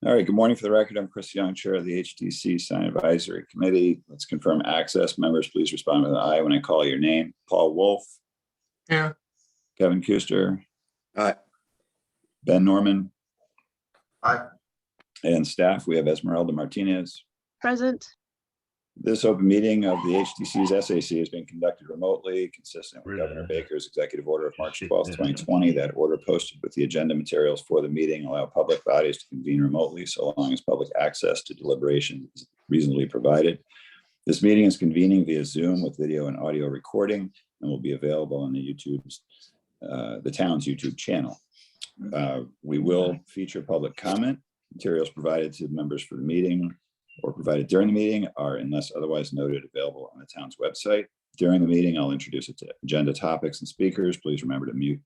All right, good morning. For the record, I'm Chris Young, Chair of the HDC Sign Advisory Committee. Let's confirm access. Members, please respond with an aye when I call your name. Paul Wolf. Here. Kevin Kuster. Aye. Ben Norman. Aye. And staff, we have Esmeralda Martinez. Present. This open meeting of the HDC's SAC has been conducted remotely, consistent with Governor Baker's executive order of March 12th, 2020. That order, posted with the agenda materials for the meeting, allow public bodies to convene remotely so long as public access to deliberation is reasonably provided. This meeting is convening via Zoom with video and audio recording and will be available on the town's YouTube channel. We will feature public comment. Materials provided to members for the meeting or provided during the meeting are, unless otherwise noted, available on the town's website. During the meeting, I'll introduce agenda topics and speakers. Please remember to mute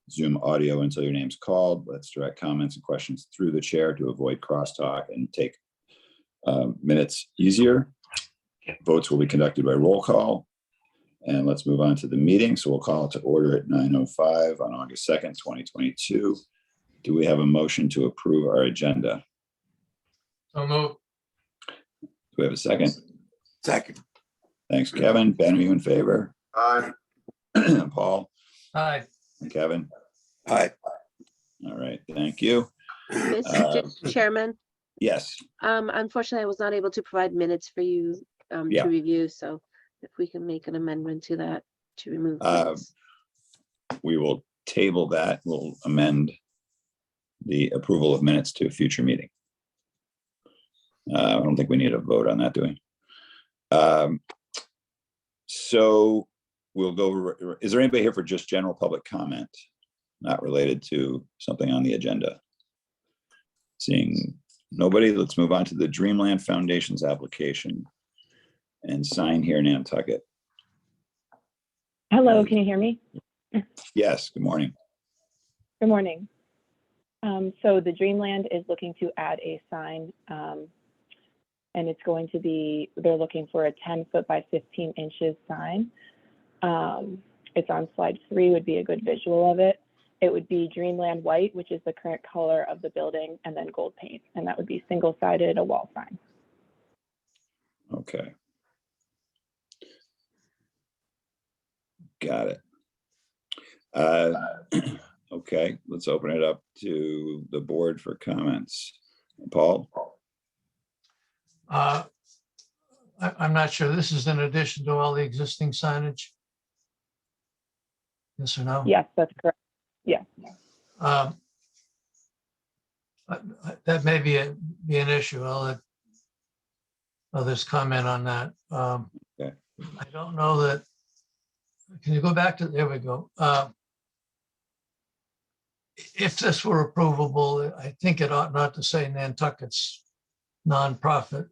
Zoom audio until your name's called. Let's direct comments and questions through the chair to avoid crosstalk and take minutes easier. Votes will be conducted by roll call. And let's move on to the meeting. So we'll call it to order at 9:05 on August 2nd, 2022. Do we have a motion to approve our agenda? So move. Do we have a second? Second. Thanks, Kevin. Ben, are you in favor? Aye. Paul? Aye. And Kevin? Aye. All right, thank you. Mr. Chairman, Yes, unfortunately, I was not able to provide minutes for you Yeah. to review. So if we can make an amendment to that to remove minutes. we will table that. We'll amend the approval of minutes to a future meeting. I don't think we need a vote on that, do we? So we'll go. Is there anybody here for just general public comment, not related to something on the agenda? Seeing nobody, let's move on to the Dreamland Foundation's application and sign here in Nantucket. Hello, can you hear me? Yes, good morning. Good morning. So the Dreamland is looking to add a sign, and it's going to be, they're looking for a 10-foot by 15 inches sign. It's on slide 3, would be a good visual of it. It would be Dreamland white, which is the current color of the building, and then gold paint, and that would be single-sided, a wall sign. Okay. Got it. Okay, let's open it up to the board for comments. Paul? I'm not sure. This is in addition to all the existing signage? Yes or no? Yes, that's correct. Yeah. That may be an issue. I'll let others comment on that. Okay. I don't know that. Can you go back to, there we go. If this were approvable, I think it ought not to say Nantucket's nonprofit.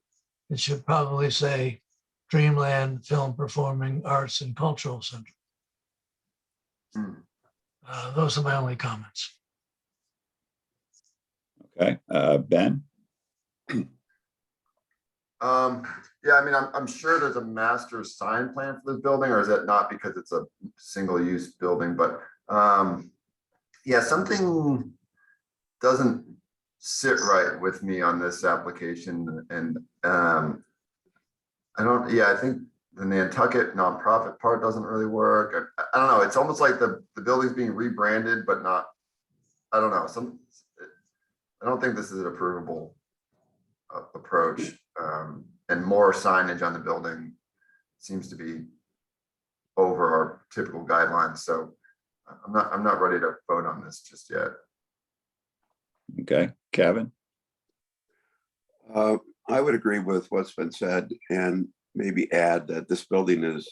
It should probably say Dreamland Film Performing Arts and Cultural Center. Those are my only comments. Okay, Ben? Yeah, I mean, I'm sure there's a master sign plan for this building, or is it not because it's a single-use building? But yeah, something doesn't sit right with me on this application, and I think the Nantucket nonprofit part doesn't really work. I don't know. It's almost like the building's being rebranded, but not. I don't know. I don't think this is an approvable approach, and more signage on the building seems to be over our typical guidelines. So I'm not ready to vote on this just yet. Okay, Kevin? I would agree with what's been said and maybe add that this building has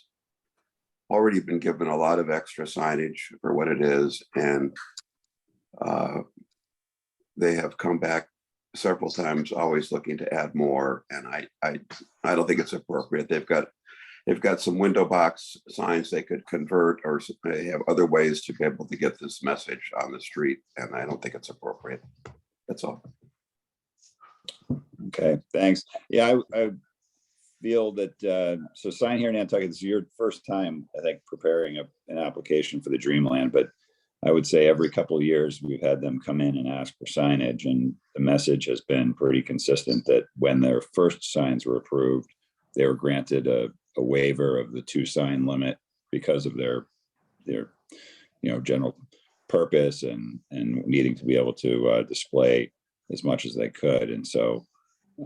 already been given a lot of extra signage for what it is, and they have come back several times, always looking to add more. And I don't think it's appropriate. They've got some window box signs they could convert, or they have other ways to be able to get this message on the street, and I don't think it's appropriate. That's all. Okay, thanks. Yeah, I feel that, so sign here in Nantucket, this is your first time, I think, preparing an application for the Dreamland, but I would say every couple of years, we've had them come in and ask for signage, and the message has been pretty consistent that when their first signs were approved, they were granted a waiver of the 2 sign limit because of their general purpose and needing to be able to display as much as they could. And so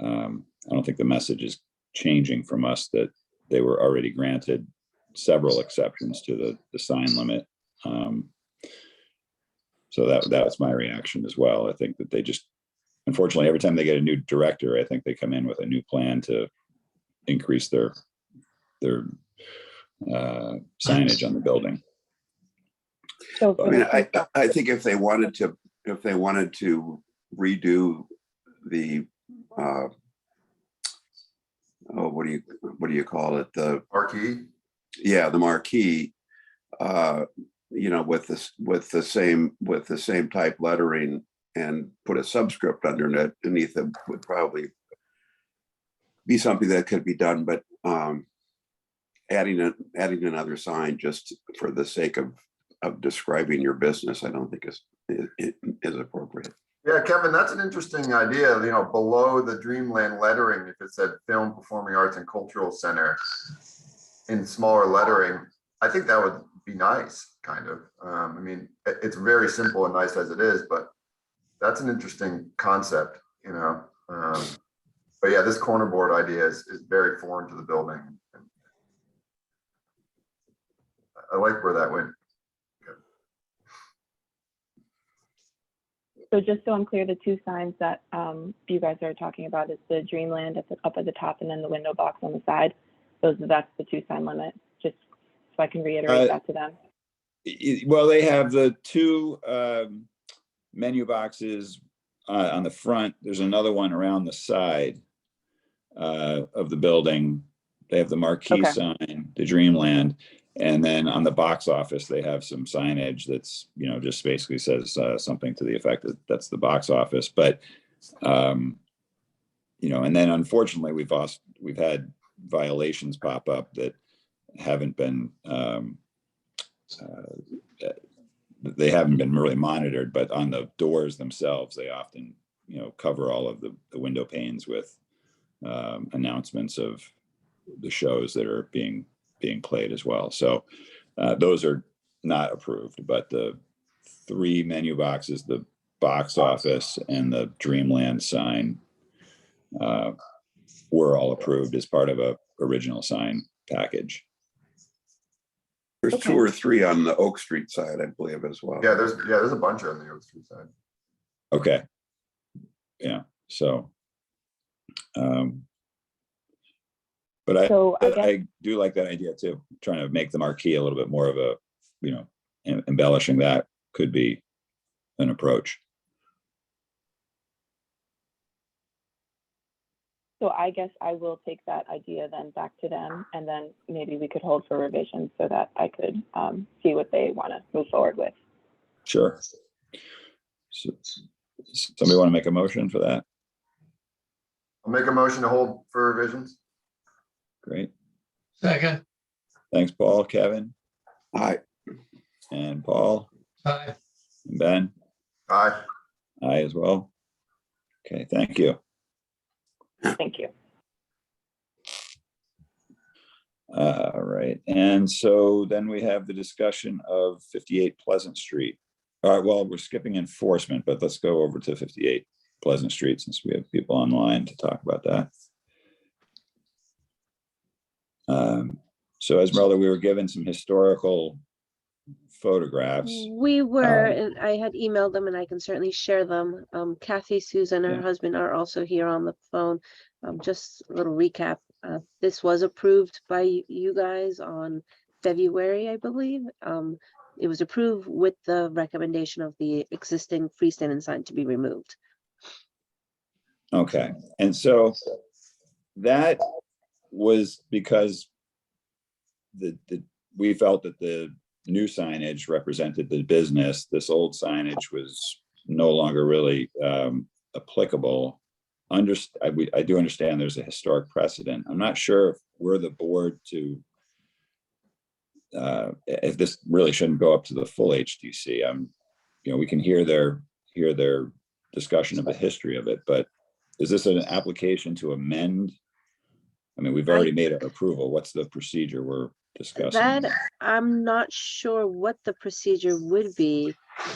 I don't think the message is changing from us that they were already granted several exceptions to the sign limit. So that was my reaction as well. I think that they just, unfortunately, every time they get a new director, I think they come in with a new plan to increase their signage on the building. So I for mean, the two I think if they wanted to redo the, what do you call it? The Marquee. Yeah, the marquee, with the same type lettering and put a subscript underneath it would probably be something that could be done, but adding another sign just for the sake of describing your business, I don't think is appropriate. Yeah, Kevin, that's an interesting idea. Below the Dreamland lettering, if it said Film, Performing Arts and Cultural Center in smaller lettering, I think that would be nice, kind of. I mean, it's very simple and nice as it is, but that's an interesting concept, But yeah, this corner board idea is very foreign to the building. I like where that went. So just so I'm clear, the 2 signs that you guys are talking about is the Dreamland up at the top and then the window box on the side. That's the 2 sign limit, just so I can reiterate that to them. Well, they have the 2 menu boxes on the front. There's another one around the side of the building. They have the marquee sign, the Dreamland, and then on the box office, they have some signage that's, just basically says something to the effect that that's the box office. But, and then unfortunately, we've had violations pop up that haven't been, they haven't been really monitored, but on the doors themselves, they often, cover all of the window panes with announcements of the shows that are being played as well. So those are not approved, but the 3 menu boxes, the box office and the Dreamland sign were all approved as part of a original sign package. There's 2 or 3 on the Oak Street side, I believe, as well. Yeah, there's a bunch on the Oak Street side. Okay. Yeah. So, but I do like that idea too. Trying to make the marquee a little bit more of a, embellishing that could be an approach. So I guess I will take that idea then back to them, and then maybe we could hold for revision so that I could see what they want to move forward with. Sure. So, somebody want to make a motion for that? I'll make a motion to hold for revisions. Great. Second. Thanks, Paul. Kevin Aye. and Paul Aye. and Ben. Aye. Aye as well. Okay, thank you. Thank you. All right, and so then we have the discussion of 58 Pleasant Street. All right, well, we're skipping enforcement, but let's go over to 58 Pleasant Street since we have people online to talk about that. So Esmeralda, we were given some historical photographs. We were, and I had emailed them and I can certainly share them. Kathy, Susan, her husband are also here on the phone. Just a little recap. This was approved by you guys on February, I believe. It was approved with the recommendation of the existing freestanding sign to be removed. Okay, and so that was because we felt that the new signage represented the business. This old signage was no longer really applicable. I do understand there's a historic precedent. I'm not sure if we're the board to if this really shouldn't go up to the full HDC. We can hear their discussion of the history of it, but is this an application to amend? I mean, we've already made an approval. What's the procedure we're discussing? That, I'm not sure what the procedure would be.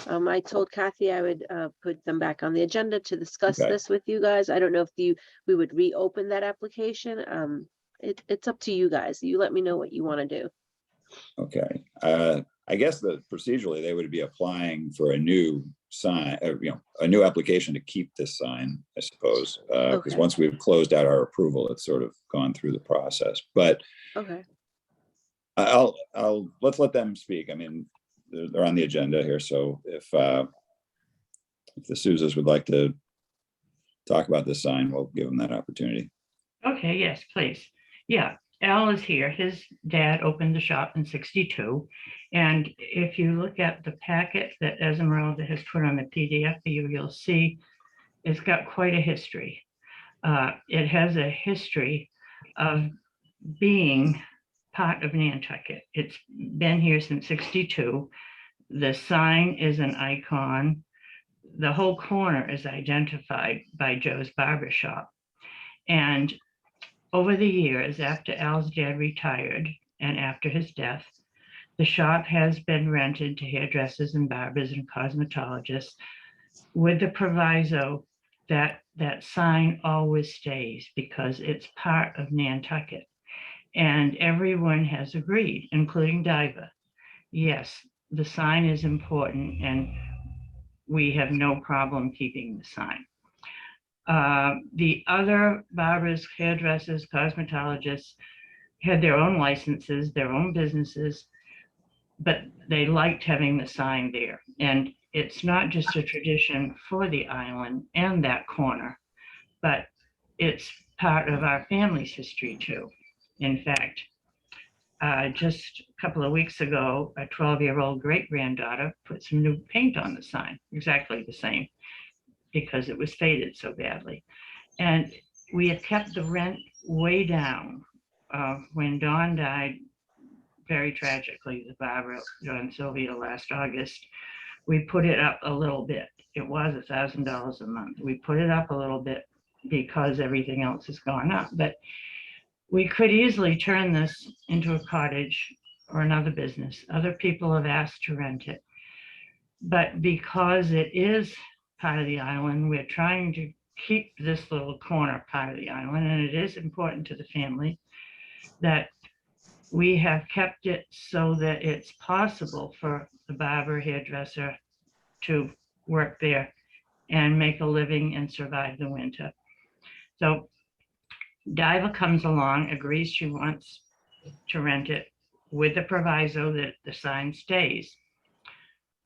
I told Kathy I would put them back on the agenda to discuss Okay. this with you guys. I don't know if we would reopen that application. It's up to you guys. You let me know what you want to do. Okay. I guess that procedurally they would be applying for a new sign, a new application to keep this sign, I suppose, because Okay. once we've closed out our approval, it's sort of gone through the process. But Okay. let's let them speak. I mean, they're on the agenda here, so if the Souzas would like to talk about this sign, we'll give them that opportunity. Okay, yes, please. Yeah, Al is here. His dad opened the shop in '62. And if you look at the packet that Esmeralda has put on the PDF for you, you'll see it's got quite a history. It has a history of being part of Nantucket. It's been here since '62. The sign is an icon. The whole corner is identified by Joe's Barber Shop. And over the years, after Al's dad retired and after his death, the shop has been rented to hairdressers and barbers and cosmetologists with the proviso that that sign always stays because it's part of Nantucket. And everyone has agreed, including Diva. Yes, the sign is important and we have no problem keeping the sign. The other barbers, hairdressers, cosmetologists had their own licenses, their own businesses, but they liked having the sign there. And it's not just a tradition for the island and that corner, but it's part of our family's history too. In fact, just a couple of weeks ago, a 12-year-old great-granddaughter put some new paint on the sign, exactly the same, because it was faded so badly. And we have kept the rent way down. When Dawn died, very tragically, the barber, John Sylvia, last August, we put it up a little bit. It was $1,000 a month. We put it up a little bit because everything else has gone up. But we could easily turn this into a cottage or another business. Other people have asked to rent it. But because it is part of the island, we're trying to keep this little corner part of the island, and it is important to the family that we have kept it so that it's possible for the barber, hairdresser to work there and make a living and survive the winter. So Diva comes along, agrees she wants to rent it with the proviso that the sign stays.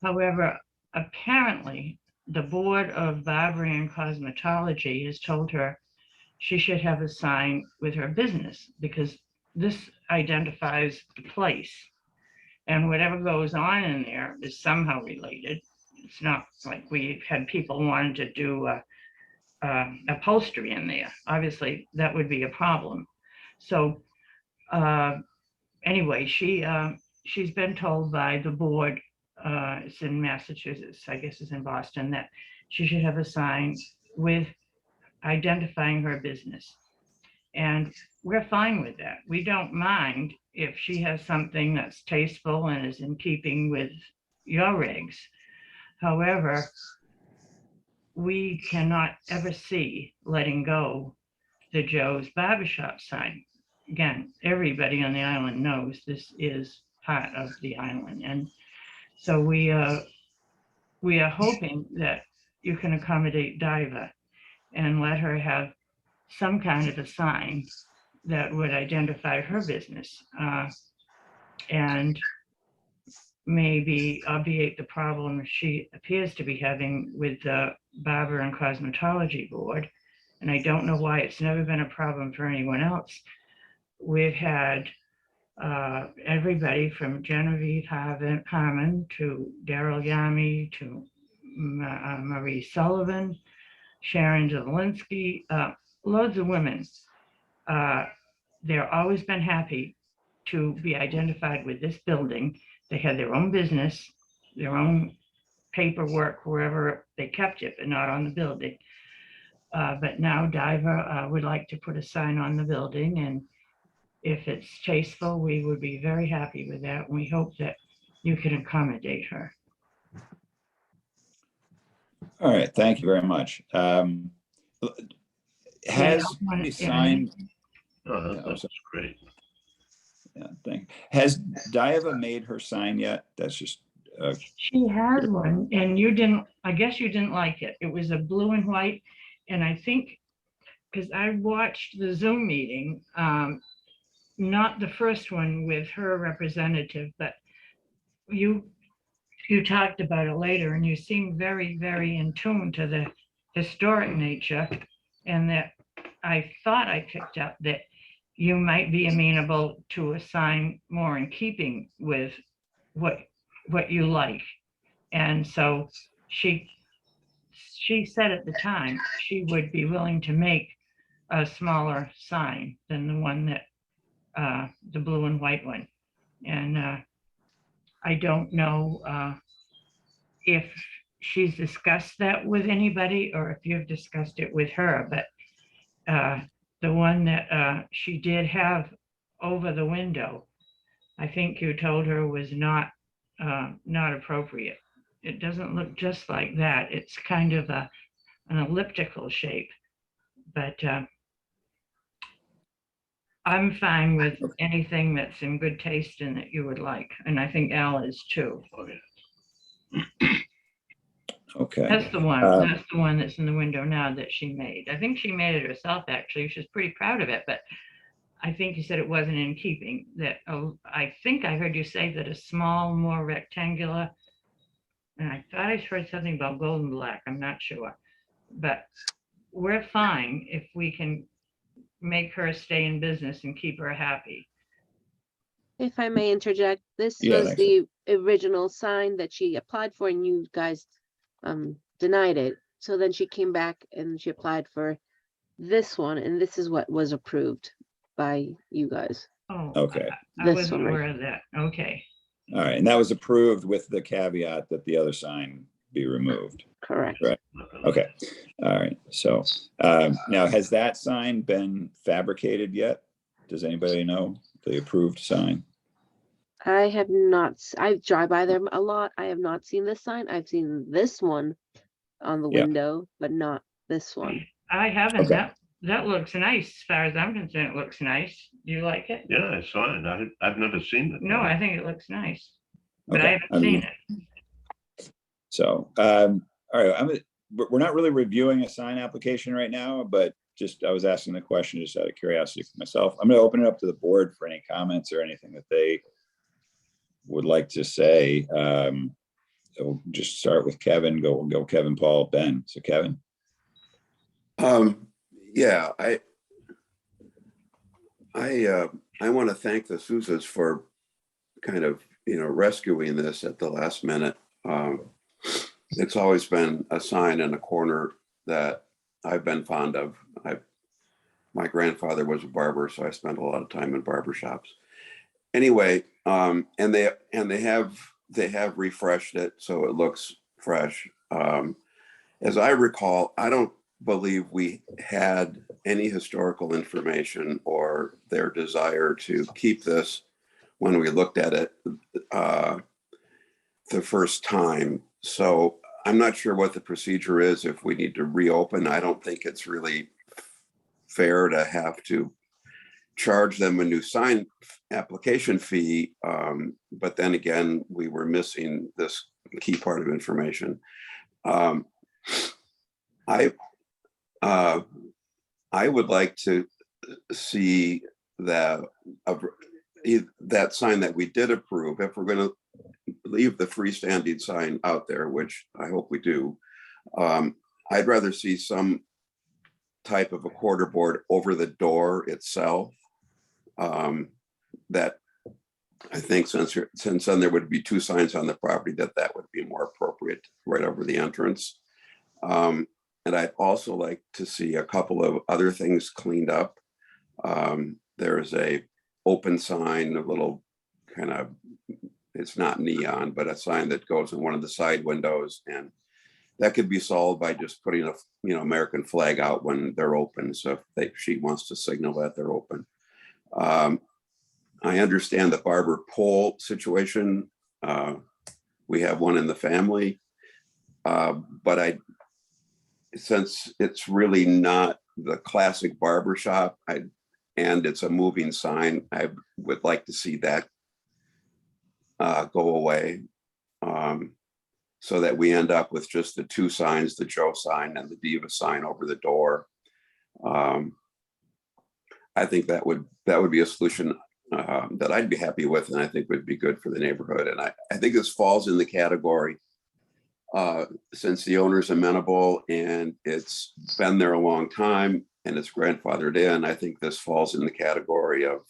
However, apparently the Board of Barbering and Cosmetology has told her she should have a sign with her business because this identifies the place, and whatever goes on in there is somehow related. It's not like we've had people wanting to do upholstery in there. Obviously, that would be a problem. So anyway, she's been told by the board, it's in Massachusetts, I guess it's in Boston, that she should have a sign with identifying her business. And we're fine with that. We don't mind if she has something that's tasteful and is in keeping with your regs. However, we cannot ever see letting go the Joe's Barbershop sign. Again, everybody on the island knows this is part of the island. And so we are hoping that you can accommodate Diva and let her have some kind of a sign that would identify her business and maybe obviate the problem she appears to be having with the Barber and Cosmetology Board. And I don't know why it's never been a problem for anyone else. We've had everybody from Genevieve Harmon to Daryl Yami to Marie Sullivan, Sharon Zielinski, loads of women. They're always been happy to be identified with this building. They had their own business, their own paperwork, wherever they kept it, but not on the building. But now Diva would like to put a sign on the building, and if it's tasteful, we would be very happy with that. We hope that you can accommodate her. All right, thank you very much. Has the sign, Oh, Yeah, that's great. yeah, has Diva made her sign yet? That's just, She has one, and you didn't, I guess you didn't like it. It was a blue and white, and I think, because I watched the Zoom meeting, not the first one with her representative, but you talked about it later, and you seemed very, very in tune to the historic nature, and that I thought I picked up that you might be amenable to a sign more in keeping with what you like. And so she said at the time she would be willing to make a smaller sign than the one that the blue and white one. And I don't know if she's discussed that with anybody or if you've discussed it with her, but the one that she did have over the window, I think you told her was not appropriate. It doesn't look just like that. It's kind of an elliptical shape, but I'm fine with anything that's in good taste and that you would like. And I think Al is too. okay. That's the one. That's the one that's in the window now that she made. I think she made it herself, actually. She's pretty proud of it, but I think you said it wasn't in keeping. That I think I heard you say that a small, more rectangular, and I thought I heard something about golden black. I'm not sure, but we're fine if we can make her stay in business and keep her happy. If I may interject, this Yeah, was thanks. the original sign that she applied for and you guys denied it. So then she came back and she applied for this one, and this is what was approved by you guys. Oh, Okay. I This wasn't one right aware of that. Okay. All right, and that was approved with the caveat that the other sign be removed. Correct. Right. Okay, all right, so now has that sign been fabricated yet? Does anybody know the approved sign? I have not, I drive by them a lot. I have not seen this sign. I've seen this one on the Yeah. window, but not this one. I haven't. Okay. That looks nice. As far as I'm concerned, it looks nice. Do you like it? Yeah, I saw it. I've never seen it. No, I think it looks nice, but I Okay, haven't seen it. So, all right, we're not really reviewing a sign application right now, but just, I was asking the question just out of curiosity for myself. I'm gonna open it up to the board for any comments or anything that they would like to say. We'll just start with Kevin, go Kevin, Paul, Ben. So Kevin. Yeah, I want to thank the Sousas for kind of, rescuing this at the last minute. It's always been a sign in a corner that I've been fond of. My grandfather was a barber, so I spent a lot of time in barber shops. Anyway, and they have refreshed it so it looks fresh. As I recall, I don't believe we had any historical information or their desire to keep this when we looked at it the first time. So I'm not sure what the procedure is if we need to reopen. I don't think it's really fair to have to charge them a new sign application fee. But then again, we were missing this key part of information. I would like to see that sign that we did approve, if we're going to leave the freestanding sign out there, which I hope we do. I'd rather see some type of a quarter board over the door itself. That I think since then there would be two signs on the property, that would be more appropriate right over the entrance. And I'd also like to see a couple of other things cleaned up. There's a open sign, a little kind of, it's not neon, but a sign that goes in one of the side windows, and that could be solved by just putting a, American flag out when they're open. So if she wants to signal that they're open. I understand the barber pole situation. We have one in the family, but since it's really not the classic barber shop, and it's a moving sign, I would like to see that go away, so that we end up with just the two signs, the Joe sign and the Diva sign over the door. I think that would be a solution that I'd be happy with, and I think would be good for the neighborhood. And I think this falls in the category, since the owner's amenable and it's been there a long time and it's grandfathered in. I think this falls in the category of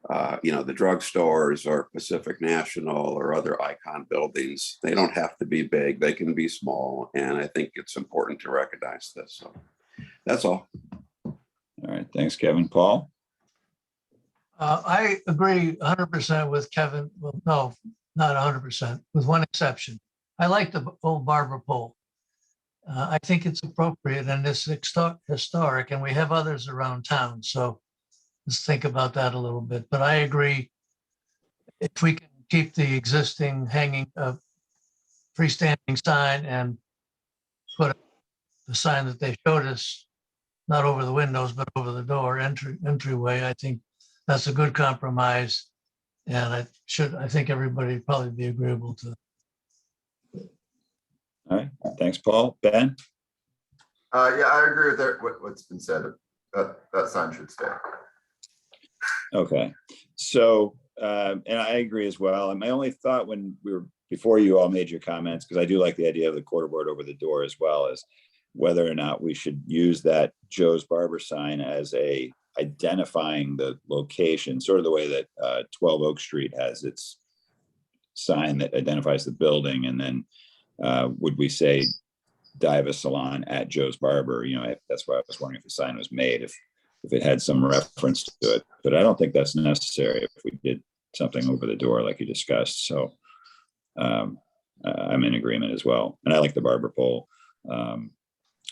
the drugstores or Pacific National or other icon buildings. They don't have to be big, they can be small, and I think it's important to recognize this. So that's all. All right, thanks, Kevin. Paul? I agree 100% with Kevin. Well, no, not 100%, with one exception. I like the old barber pole. I think it's appropriate and it's historic, and we have others around town. So let's think about that a little bit. But I agree, if we can keep the existing hanging freestanding sign and put the sign that they showed us, not over the windows, but over the door entryway, I think that's a good compromise. And I think everybody would probably be agreeable to. All right, thanks, Paul. Ben? Yeah, I agree with what's been said. That sign should stay. Okay, so, and I agree as well. And my only thought when before you all made your comments, because I do like the idea of the quarter board over the door as well, is whether or not we should use that Joe's Barber sign as identifying the location, sort of the way that 12 Oak Street has its sign that identifies the building. And then would we say Diva Salon at Joe's Barber? That's why I was wondering if the sign was made, if it had some reference to it. But I don't think that's necessary if we did something over the door like you discussed. So I'm in agreement as well. And I like the barber pole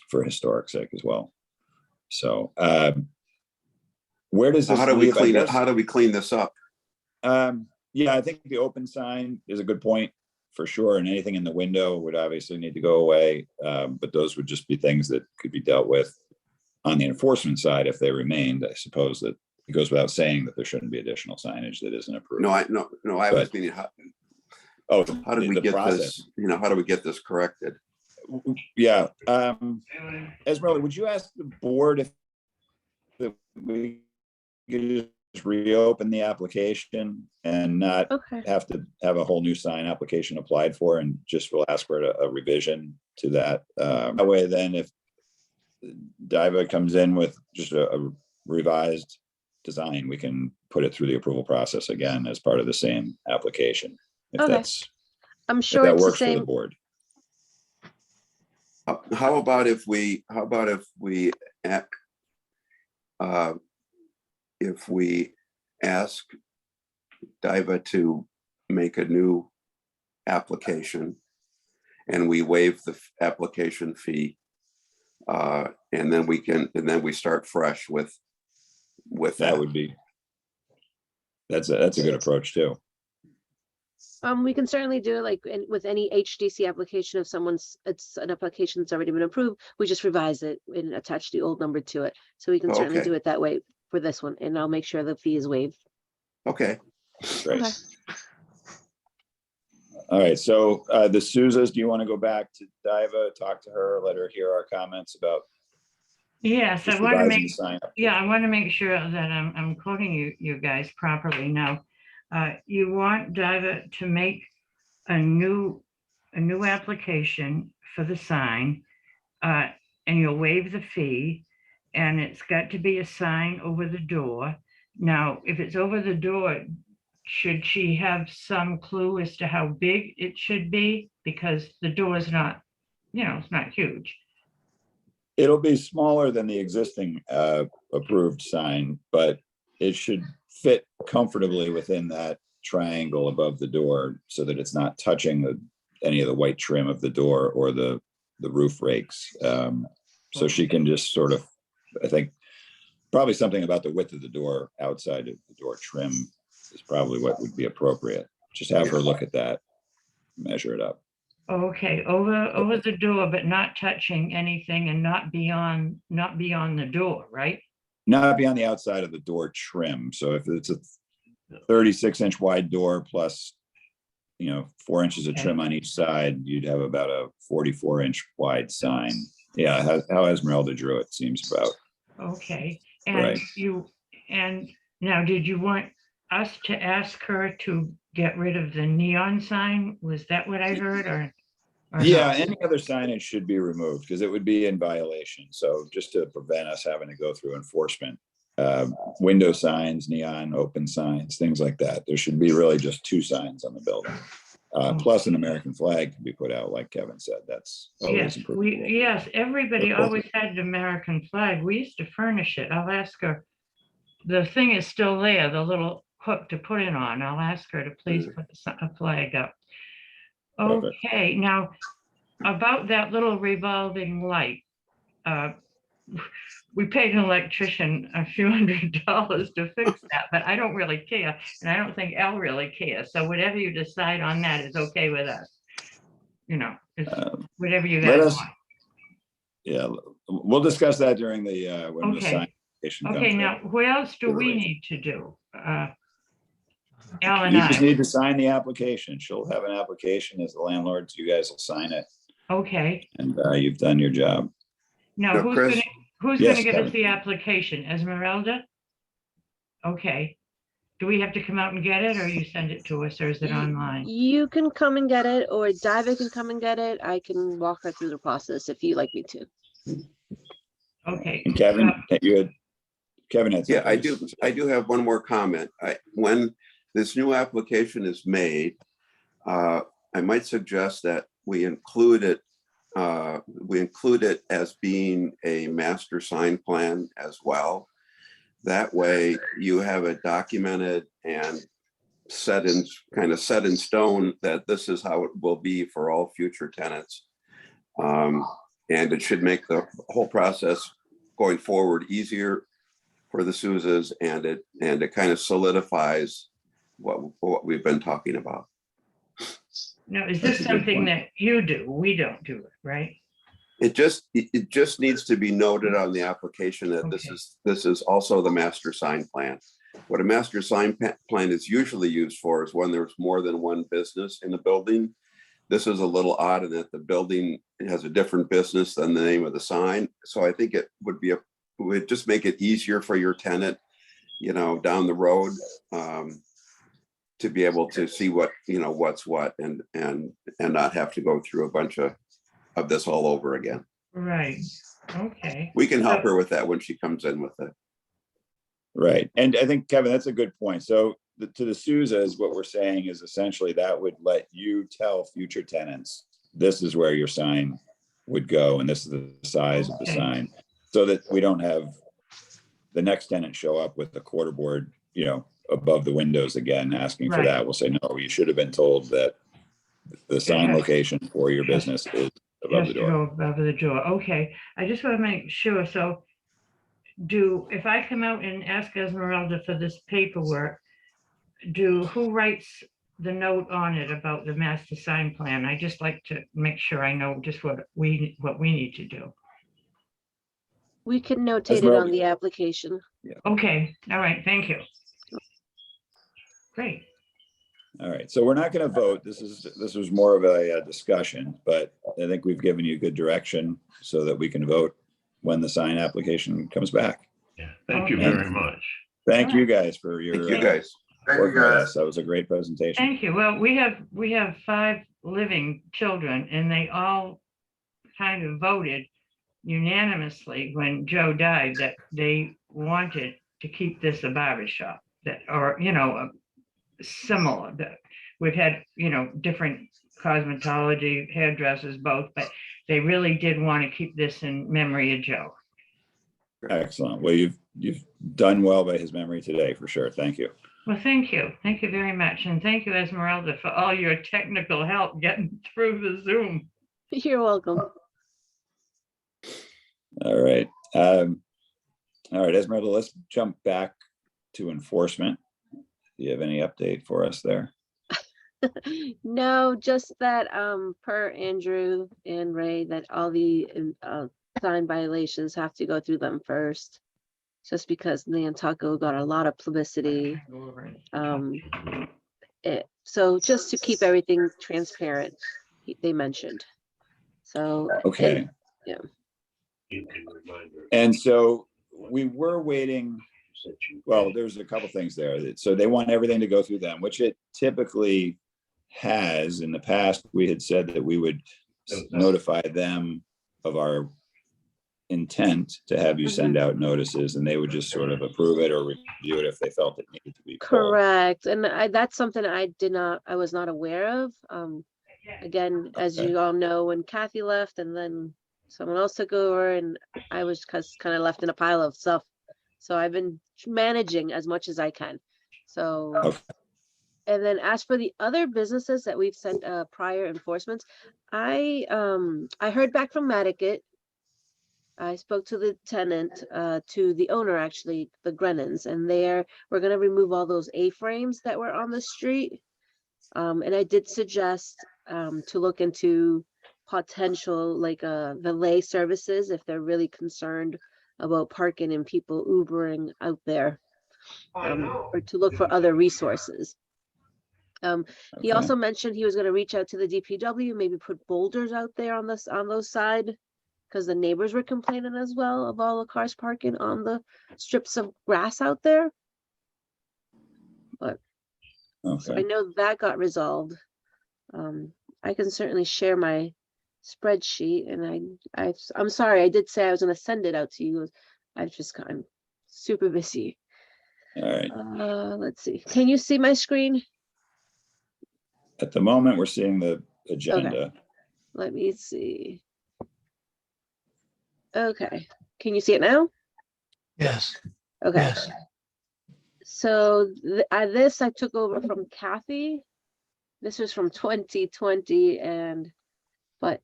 for historic sake as well. So where does this How do we leave, clean it? How do we clean this up? Yeah, I think the open sign is a good point for sure. And anything in the window would obviously need to go away. But those would just be things that could be dealt with on the enforcement side if they remained. I suppose that it goes without saying that there shouldn't be additional signage that isn't approved. No, I was meaning, how do we get process. this? How do we get this corrected? Yeah. Esmeralda, would you ask the board if we could just reopen the application and not have to have a whole new sign application applied for, and just we'll ask for a revision to that. That way, then if Diva comes in with just a revised design, we can put it through the approval process again as part of the same application. If I'm sure that it's the works for the same. board. How about if we ask Diva to make a new application and we waive the application fee, and then we start fresh with that. That's a good approach too. We can certainly do it like with any HDC application. If it's an application that's already been approved, we just revise it and attach the old number to it. So we can certainly do it that way for this one, and I'll make sure the fee is waived. Okay. Great. Okay. All right, so the Souzas, do you want to go back to Diva, talk to her, let her hear our comments about? Yes, I just want to revising make, the sign up? yeah, I want to make sure that I'm quoting you guys properly now. You want Diva to make a new application for the sign, and you'll waive the fee, and it's got to be a sign over the door. Now, if it's over the door, should she have some clue as to how big it should be? Because the door is not, it's not huge. It'll be smaller than the existing approved sign, but it should fit comfortably within that triangle above the door so that it's not touching any of the white trim of the door or the roof rakes. So she can just sort of, I think, probably something about the width of the door outside of the door trim is probably what would be appropriate. Just have her look at that, measure it up. Okay, over the door, but not touching anything and not beyond the door, right? Not be on the outside of the door trim. So if it's a 36-inch wide door plus, 4 inches of trim on each side, you'd have about a 44-inch wide sign. Yeah, how Esmeralda drew it seems about. Okay, and Right. and now, did you want us to ask her to get rid of the neon sign? Was that what I heard, or Yeah, not? any other signage should be removed because it would be in violation. So just to prevent us having to go through enforcement, window signs, neon open signs, things like that. There should be really just 2 signs on the building. Plus an American flag can be put out, like Kevin said. That's always Yes, improvable. yes, everybody always had an American flag. We used to furnish it. I'll ask her. The thing is still there, the little hook to put it on. I'll ask her to please put a flag up. Perfect. Okay, now about that little revolving light. We paid an electrician a few $100s to fix that, but I don't really care. And I don't think Al really cares. So whatever you decide on that is okay with us. It's whatever you Let guys us, want. yeah, we'll discuss that during the, when the Okay. sign application comes Okay, in. now what else do we need to do? Al and You just I. need to sign the application. She'll have an application as the landlord. So you guys will sign it Okay, and you've done your job. now Now, who's Chris- gonna Yes, give Kevin. us the application? Esmeralda? Okay. Do we have to come out and get it, or you send it to us, or is it online? You can come and get it, or Diva can come and get it. I can walk her through the process if you'd like me to. Okay. And Kevin, Kevin had. Yeah, I something. do. I do have one more comment. When this new application is made, I might suggest that we include it as being a master sign plan as well. That way you have it documented and set in stone that this is how it will be for all future tenants. And it should make the whole process going forward easier for the Souzas, and it kind of solidifies what we've been talking about. Now, is That's this a good something point. that you do? We don't do it, right? It just needs to be noted on the application that this is also the master sign plan. What a master sign plan is usually used for is when there's more than one business in the building. This is a little odd in that the building has a different business than the name of the sign. So I think it would just make it easier for your tenant, down the road, to be able to see what's what and not have to go through a bunch of this all over again. Right. Okay. We can help her with that when she comes in with it. Right. And I think, Kevin, that's a good point. So to the Souzas, what we're saying is essentially that would let you tell future tenants, this is where your sign would go and this is the size of the sign, so that we don't have the next tenant show up with the quarter board, above the windows again, asking for that. We'll say, no, you should have been told that the sign location for your business is above the door. Go above the door. Okay. I just want to make sure. So if I come out and ask Esmeralda for this paperwork, who writes the note on it about the master sign plan? I just like to make sure I know just what we need to do. We can notate it on the application. Okay. All right. Thank you. Great. All right. So we're not going to vote. This was more of a discussion, but I think we've given you good direction so that we can vote when the sign application comes back. Yeah, thank you very much. Thank you guys for your Thank you guys. Thank you, working with guys. us. That was a great presentation. Thank you. Well, we have 5 living children, and they all kind of voted unanimously when Joe died that they wanted to keep this a barber shop similar. That we've had different cosmetology, hairdressers, both, but they really did want to keep this in memory of Joe. Excellent. Well, you've done well by his memory today, for sure. Thank you. Well, thank you. Thank you very much. And thank you, Esmeralda, for all your technical help getting through the Zoom. You're welcome. All right. All right, Esmeralda, let's jump back to enforcement. Do you have any update for us there? No, just that per Andrew and Ray, that all the sign violations have to go through them first. Just because Nantucket got a lot of publicity. So just to keep everything transparent, they mentioned. So Okay. yeah. And so we were waiting. Well, there's a couple things there. So they want everything to go through them, which it typically has. In the past, we had said that we would notify them of our intent to have you send out notices, and they would just sort of approve it or review it if they felt it needed to be pulled. Correct. And that's something I was not aware of. Again, as you all know, when Kathy left and then someone else took over, and I was kind of left in a pile of stuff. So I've been managing as much as I can. So, Okay. And then as for the other businesses that we've sent prior enforcements, I heard back from Madicket. I spoke to the tenant, to the owner, actually, the Grennans, and we're going to remove all those A-frames that were on the street. And I did suggest to look into potential like valet services if they're really concerned about parking and people Ubering out there, or to look for other resources. He also mentioned he was going to reach out to the DPW, maybe put boulders out there on those side, because the neighbors were complaining as well of all the cars parking on the strips of grass out there. But so I know that got resolved. I can certainly share my spreadsheet, and I'm sorry, I did say I was going to send it out to you. I'm super busy. All right. Let's see. Can you see my screen? At the moment, we're seeing the agenda. Okay. Let me see. Okay. Can you see it now? Yes. Okay. Yes. So this I took over from Kathy. This was from 2020, but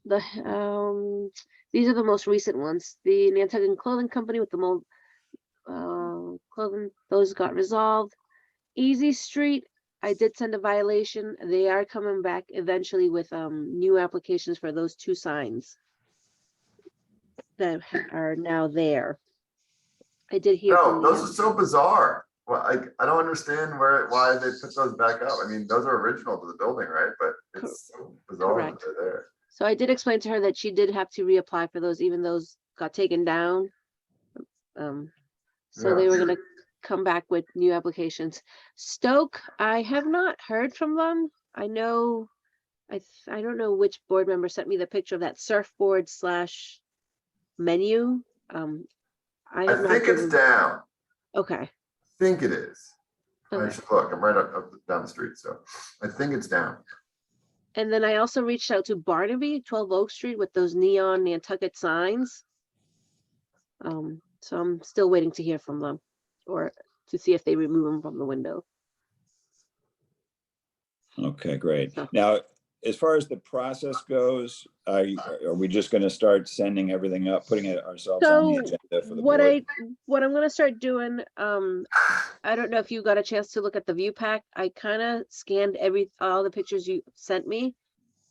these are the most recent ones. The Nantucket Clothing Company with the mold clothing, those got resolved. Easy Street, I did send a violation. They are coming back eventually with new applications for those 2 signs that are now there. I did hear from those are so bizarre. Well, I don't understand why they put those back up. I mean, those are original to the building, right? But it's so bizarre that they're there. So I did explain to her that she did have to reapply for those, even those got taken down. So they were going to come back with new applications. Stoke, I have not heard from them. I know, I don't know which board member sent me the picture of that surfboard / menu. I think it's down. Okay. I think it is. Okay. I should look. I'm right up down the street, so I think it's down. And then I also reached out to Barnaby, 12 Oak Street, with those neon Nantucket signs. So I'm still waiting to hear from them, or to see if they remove them from the window. Okay, great. Now, as far as the process goes, are we just going to start sending everything up, putting it ourselves on the agenda for the board? What I'm going to start doing, I don't know if you got a chance to look at the view pack. I kind of scanned all the pictures you sent me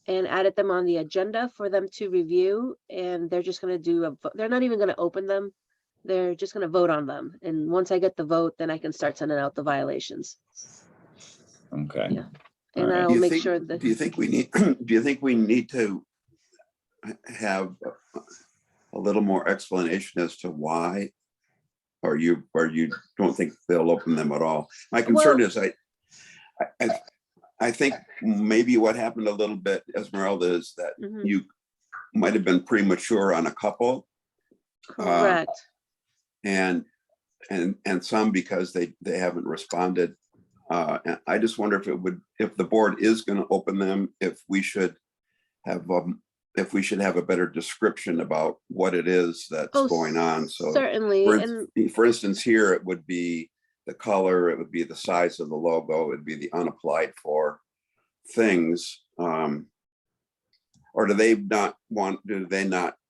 and added them on the agenda for them to review. And they're just going to they're not even going to open them. They're just going to vote on them. And once I get the vote, then I can start sending out the violations. Okay. Yeah. And I'll make sure that. Do you think we need to have a little more explanation as to why, or you don't think they'll open them at all? My concern is I think maybe what happened a little bit, Esmeralda, is that you might have been premature on a couple. Correct. And some because they haven't responded. And I just wonder if the board is going to open them, if we should have if we should have a better description about what it is that's Oh, going on. So certainly, for instance, here it would be the color, it would be the size of the logo, it would be the unapplied for things. Or do they not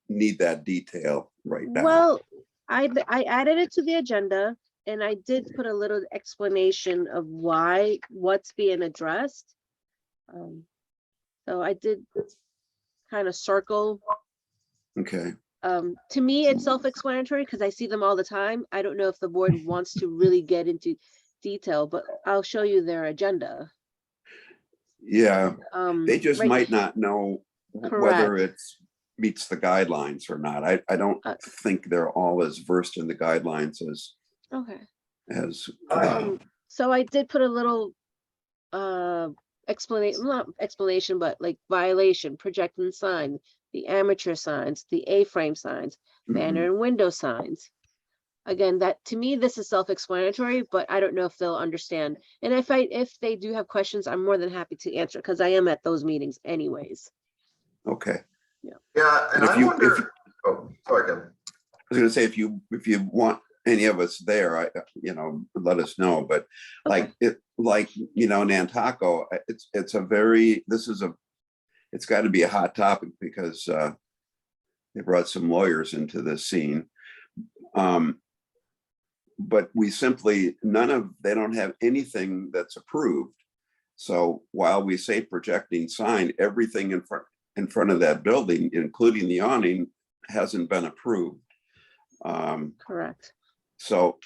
need that detail right now? well, I added it to the agenda and I did put a little explanation of what's being addressed. So I did kind of circle. Okay, To me, it's self-explanatory because I see them all the time. I don't know if the board wants to really get into detail, but I'll show you their agenda. yeah, they just right- might not know whether it meets the guidelines or not. I don't think they're all as versed in the guidelines Okay. as So I did put a little explanation, not explanation, but like violation, projecting sign, the amateur signs, the A-frame signs, banner and window signs. Again, that to me, this is self-explanatory, but I don't know if they'll understand. And if they do have questions, I'm more than happy to answer because I am at those meetings anyways. okay. Yeah, and If I you- wonder, oh, sorry, Kevin. I was gonna say, if you want any of us there, let us know, but Nantucket, it's got to be a hot topic because they brought some lawyers into this scene. But they don't have anything that's approved. So while we say projecting sign, everything in front of that building, including the awning, hasn't been approved. Correct. So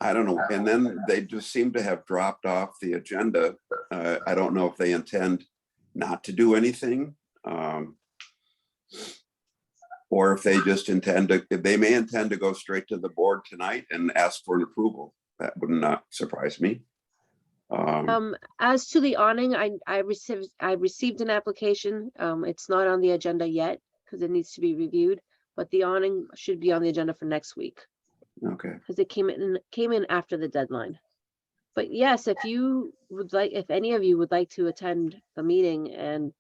I don't know. And then they just seem to have dropped off the agenda. I don't know if they intend not to do anything. Or if they just they may intend to go straight to the board tonight and ask for an approval. That would not surprise me. As to the awning, I received an application. It's not on the agenda yet because it needs to be reviewed, but the awning should be on the agenda for next week Okay. because it came in after the deadline. But yes, if any of you would like to attend the meeting and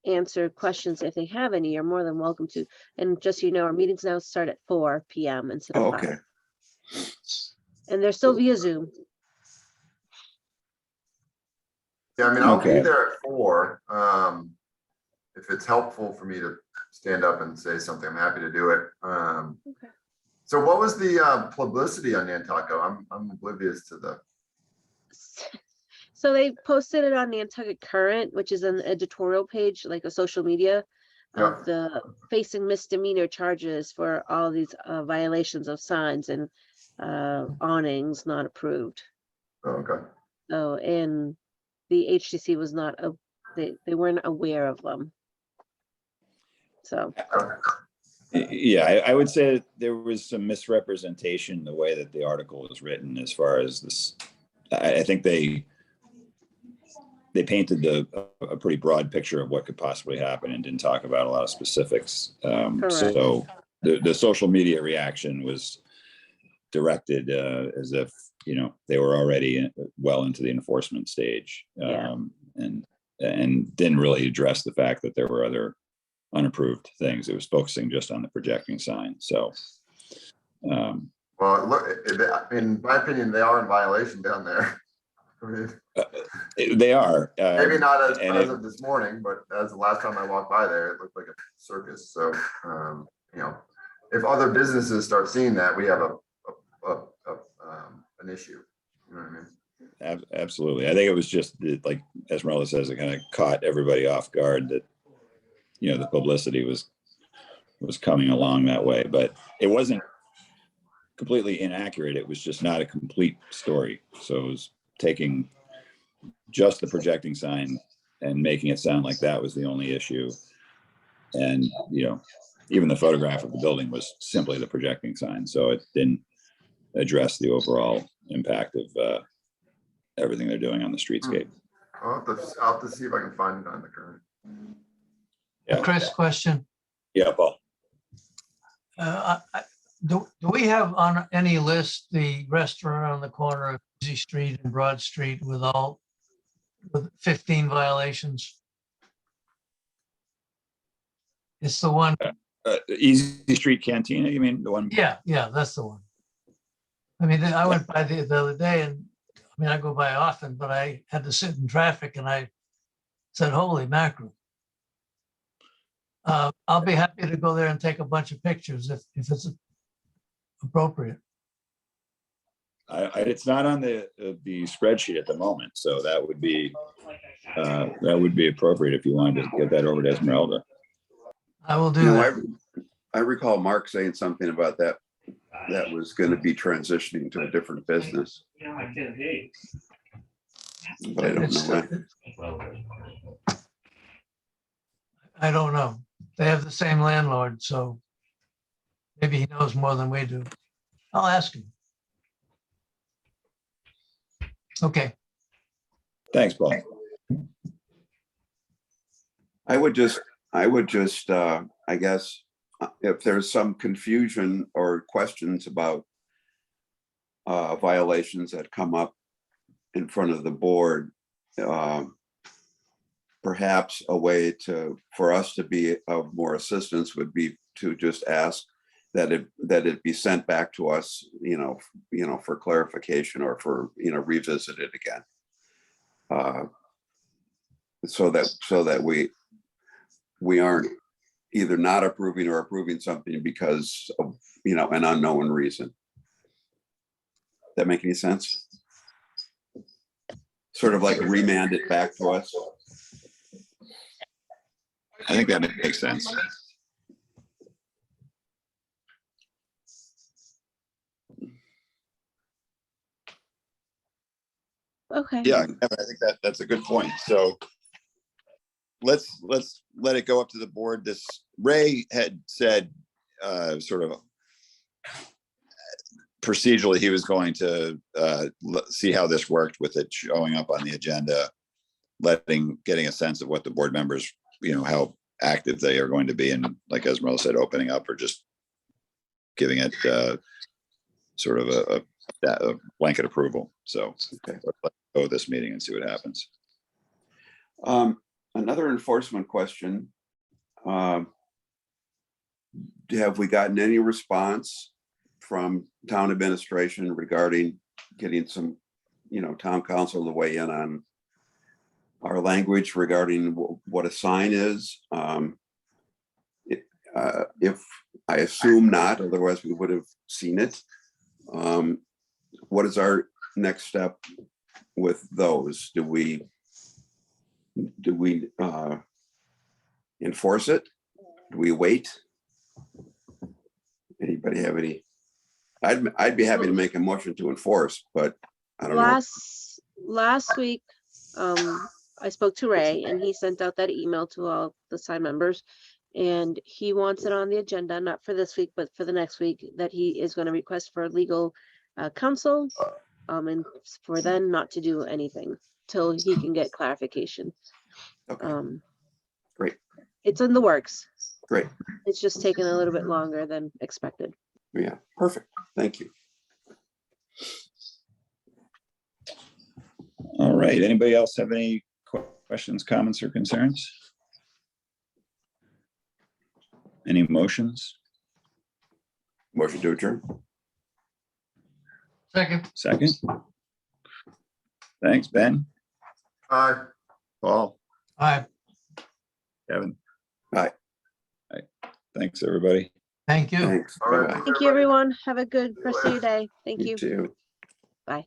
answer questions if they have any, you're more than welcome to. And just so you know, our meetings now start at 4 p.m. instead of 5. Okay. And they're still via Zoom. Yeah, I mean, I'll Okay. be there at 4. If it's helpful for me to stand up and say something, I'm happy to do it. Okay. So what was the publicity on Nantucket? I'm oblivious to the. So they posted it on Nantucket Current, which is an editorial page, like a social media of the facing misdemeanor charges for all these violations of signs and awnings not approved. Oh, okay. So, and the HDC was not, they weren't aware of them. So, Yeah, I would say there was some misrepresentation in the way that the article was written as far as this. I think they painted a pretty broad picture of what could possibly happen and didn't talk about a lot of specifics. So the social media reaction was directed as if, they were already well into the enforcement stage, and didn't really address the fact that there were other unapproved things. It was focusing just on the projecting sign. So, Well, look, in my opinion, they are in violation down there. I mean, they are. maybe not and as of this morning, but as the last time I walked by there, it looked like a circus. So, if other businesses start seeing that, we have an issue. You know what I mean? Absolutely. I think it was just like Esmeralda says, it kind of caught everybody off guard that, the publicity was coming along that way, but it wasn't completely inaccurate. It was just not a complete story. So it was taking just the projecting sign and making it sound like that was the only issue. And, even the photograph of the building was simply the projecting sign. So it didn't address the overall impact of everything they're doing on the streetscape. I'll have to see if I can find it on the Current. Yeah. Chris, question. Yeah, Paul. Do we have on any list the restaurant on the corner of Easy Street and Broad Street with 15 violations? It's the one, Easy Street Cantina, you mean the one? yeah, that's the one. I mean, I went by the other day and, I mean, I go by often, but I had to sit in traffic and I said, holy mackerel. I'll be happy to go there and take a bunch of pictures if it's appropriate. It's not on the spreadsheet at the moment, so that would be appropriate if you wanted to get that over to Esmeralda. I will do No, that. I recall Mark saying something about that was going to be transitioning to a different business, but I don't It's- know when. I don't know. They have the same landlord, so maybe he knows more than we do. I'll ask him. Okay, Thanks, Paul. I would just, I guess, if there's some confusion or questions about violations that come up in front of the board, perhaps a way for us to be of more assistance would be to just ask that it be sent back to us, for clarification or for, revisited again. So that we aren't either not approving or approving something because of, an unknown reason. That make any sense? Sort of like remand it back to us. I think that makes sense. Okay. Yeah, Kevin, I think that's a good point. So let's let it go up to the board. Ray had said sort of procedurally he was going to see how this worked with it showing up on the agenda, getting a sense of what the board members, how active they are going to be, and like Esmeralda said, opening up or just giving it sort of a blanket approval. So Okay. let's go this meeting and see what happens. Another enforcement question. Have we gotten any response from town administration regarding getting some, town council to weigh in on our language regarding what a sign is? If I assume not, otherwise we would have seen it. What is our next step with those? Do we enforce it? Do we wait? Anybody have any? I'd be happy to make a motion to enforce, but I don't know. Last week, I spoke to Ray and he sent out that email to all the sign members. And he wants it on the agenda, not for this week, but for the next week, that he is going to request for legal counsel. And for them not to do anything till he can get clarification. Okay, great. It's in the works. Great. It's just taken a little bit longer than expected. Yeah, perfect. Thank you. All right. Anybody else have any questions, comments, or concerns? Any motions? Motion to adjourn. second. Thanks, Ben, Aye. Paul, All right, Kevin. Aye. Thanks, everybody. thank you. Thanks. All right. Bye-bye. Thank you, everyone. Have a good rest of your day. Thank you. You too. Bye.